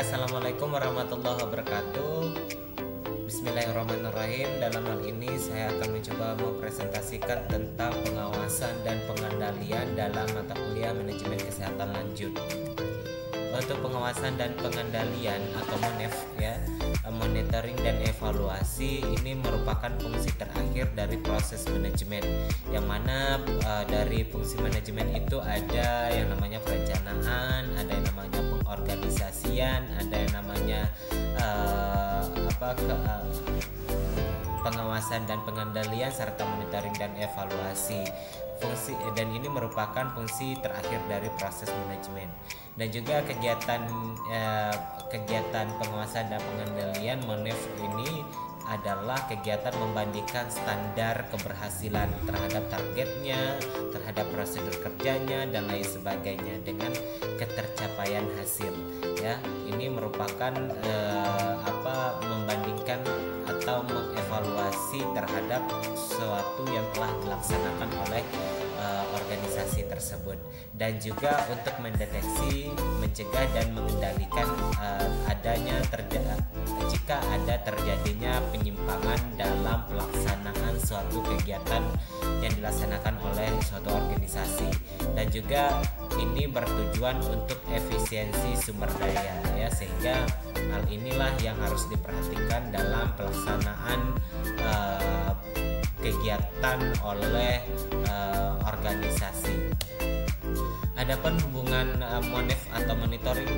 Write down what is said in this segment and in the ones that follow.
Assalamualaikum warahmatullahi wabarakatuh. Bismillahirrahmanirrahim. Dalam hal ini saya akan mencoba mempresentasikan tentang pengawasan dan pengendalian dalam mata kuliah manajemen kesehatan lanjut. Untuk pengawasan dan pengendalian atau MONEF ya, monitoring dan evaluasi ini merupakan fungsi terakhir dari proses manajemen, yang mana dari fungsi manajemen itu ada yang namanya perencanaan, ada yang namanya pengorganisasian, ada yang namanya pengawasan dan pengendalian serta monitoring dan evaluasi. Fungsi dan ini merupakan fungsi terakhir dari proses manajemen. Dan juga kegiatan pengawasan dan pengendalian MONEF ini adalah kegiatan membandingkan standar keberhasilan terhadap targetnya, terhadap prosedur kerjanya dan lain sebagainya dengan ketercapaian hasil. Ya, ini merupakan membandingkan atau mengevaluasi terhadap sesuatu yang telah dilaksanakan oleh organisasi tersebut, dan juga untuk mendeteksi, mencegah dan mengendalikan jika ada terjadinya penyimpangan dalam pelaksanaan suatu kegiatan yang dilaksanakan oleh suatu organisasi. Dan juga ini bertujuan untuk efisiensi sumber daya ya, sehingga hal inilah yang harus diperhatikan dalam pelaksanaan kegiatan oleh organisasi. Adapun hubungan MONEF atau monitoring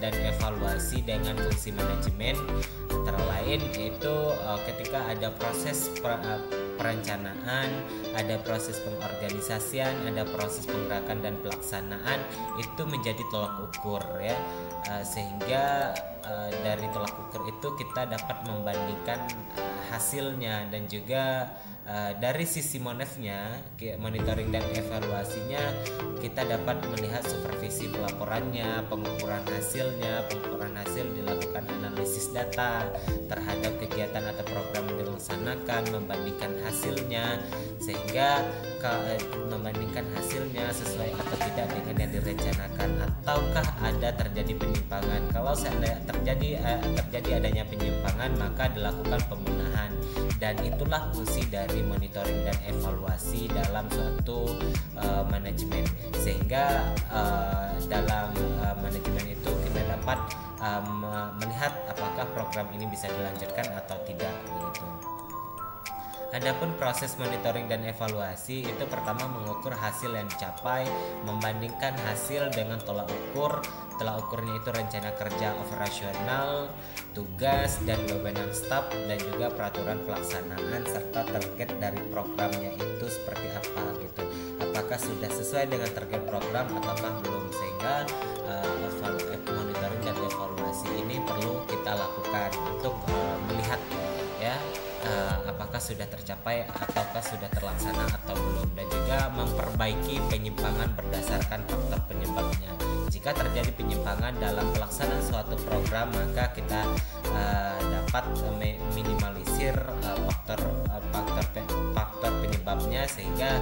dan evaluasi dengan fungsi manajemen antara lain yaitu ketika ada proses perencanaan, ada proses pengorganisasian, ada proses penggerakan dan pelaksanaan, itu menjadi tolak ukur ya, sehingga dari tolak ukur itu kita dapat membandingkan hasilnya. Dan juga dari sisi MONEF-nya, monitoring dan evaluasinya, kita dapat melihat supervisi pelaporannya, pengukuran hasilnya. Pengukuran hasil dilakukan analisis data terhadap kegiatan atau program yang dilaksanakan, membandingkan hasilnya, sehingga membandingkan hasilnya sesuai atau tidak dengan yang direncanakan, ataukah ada terjadi penyimpangan. Kalau terjadi adanya penyimpangan, maka dilakukan pembenahan. Dan itulah fungsi dari monitoring dan evaluasi dalam suatu manajemen, sehingga dalam manajemen itu kita dapat melihat apakah program ini bisa dilanjutkan atau tidak begitu. Adapun proses monitoring dan evaluasi itu pertama mengukur hasil yang dicapai, membandingkan hasil dengan tolak ukur. Tolak ukurnya itu rencana kerja operasional, tugas dan wewenang staf, dan juga peraturan pelaksanaan serta target dari programnya itu seperti apa gitu. Apakah sudah sesuai dengan target program ataukah belum, sehingga monitoring dan evaluasi ini perlu kita lakukan untuk melihat ya apakah sudah tercapai ataukah sudah terlaksana atau belum, dan juga memperbaiki penyimpangan berdasarkan faktor penyebabnya. Jika terjadi penyimpangan dalam pelaksanaan suatu program, maka kita dapat meminimalisir faktor penyebabnya, sehingga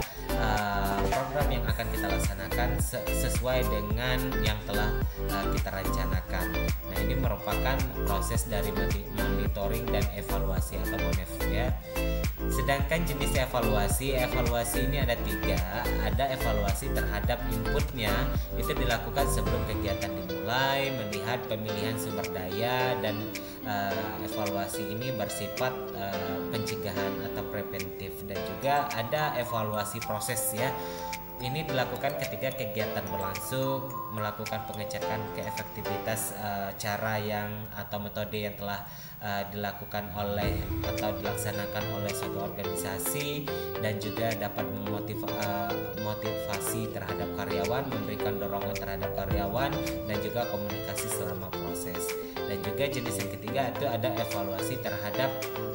program yang akan kita laksanakan sesuai dengan yang telah kita rencanakan. Nah, ini merupakan proses dari monitoring dan evaluasi atau MONEF ya. Sedangkan jenis evaluasi ini ada 3. Ada evaluasi terhadap inputnya, itu dilakukan sebelum kegiatan dimulai, melihat pemilihan sumber daya, dan evaluasi ini bersifat pencegahan atau preventif. Dan juga ada evaluasi proses ya. Ini dilakukan ketika kegiatan berlangsung, melakukan pengecekan keefektivitas cara yang atau metode yang telah dilakukan oleh atau dilaksanakan oleh suatu organisasi, dan juga dapat memotivasi terhadap karyawan, memberikan dorongan terhadap karyawan, dan juga komunikasi selama proses. Dan juga jenis yang ketiga itu ada evaluasi terhadap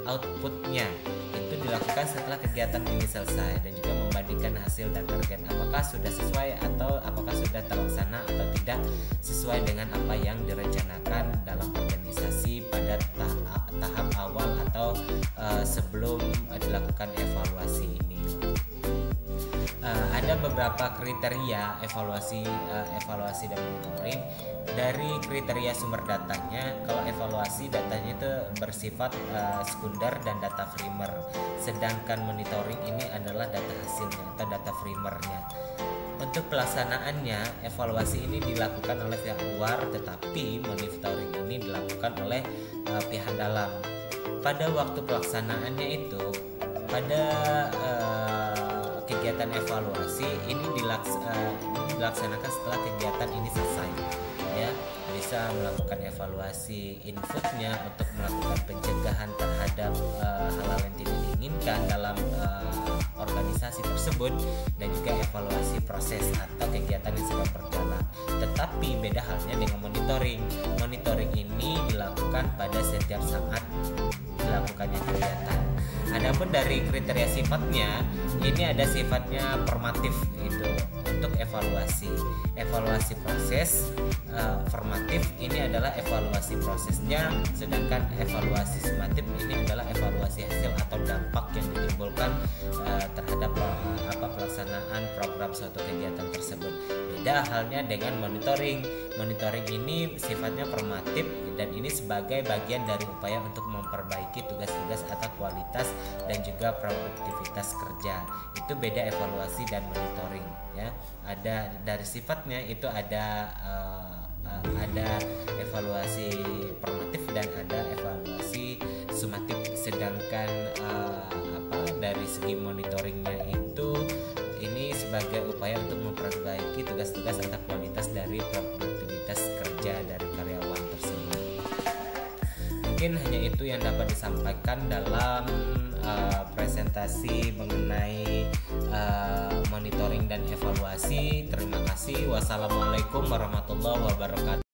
outputnya. Itu dilakukan setelah kegiatan ini selesai, dan juga membandingkan hasil dan target, apakah sudah sesuai atau apakah sudah terlaksana atau tidak sesuai dengan apa yang direncanakan dalam organisasi pada tahap awal atau sebelum dilakukan evaluasi ini. Ada ada beberapa kriteria evaluasi dan monitoring. Dari kriteria sumber datanya, kalau evaluasi datanya itu bersifat sekunder dan data primer, sedangkan monitoring ini adalah data hasilnya atau data primernya. Untuk pelaksanaannya, evaluasi ini dilakukan oleh pihak luar, tetapi monitoring ini dilakukan oleh pihak dalam. Pada waktu pelaksanaannya itu, pada kegiatan evaluasi ini dilaksanakan setelah kegiatan ini selesai, ya. Bisa melakukan evaluasi inputnya untuk melakukan pencegahan terhadap hal-hal yang tidak diinginkan dalam organisasi tersebut, dan juga evaluasi proses atau kegiatan yang sedang berjalan. Tetapi beda halnya dengan monitoring. Monitoring ini dilakukan pada setiap saat dilakukannya kegiatan. Adapun dari kriteria sifatnya, ini ada sifatnya formatif itu untuk evaluasi proses. Formatif ini adalah evaluasi prosesnya, sedangkan evaluasi sumatif ini adalah evaluasi hasil atau dampak yang ditimbulkan terhadap pelaksanaan program suatu kegiatan tersebut. Beda halnya dengan monitoring. Monitoring ini sifatnya formatif dan ini sebagai bagian dari upaya untuk memperbaiki tugas-tugas atau kualitas dan juga produktivitas kerja. Itu beda evaluasi dan monitoring, ya. Ada dari sifatnya itu ada evaluasi formatif dan ada evaluasi sumatif, sedangkan dari segi monitoringnya itu ini sebagai upaya untuk memperbaiki tugas-tugas atau kualitas dari produktivitas kerja dari karyawan tersebut. Mungkin hanya itu yang dapat disampaikan dalam presentasi mengenai monitoring dan evaluasi. Terima kasih. Wassalamualaikum warahmatullahi wabarakatuh.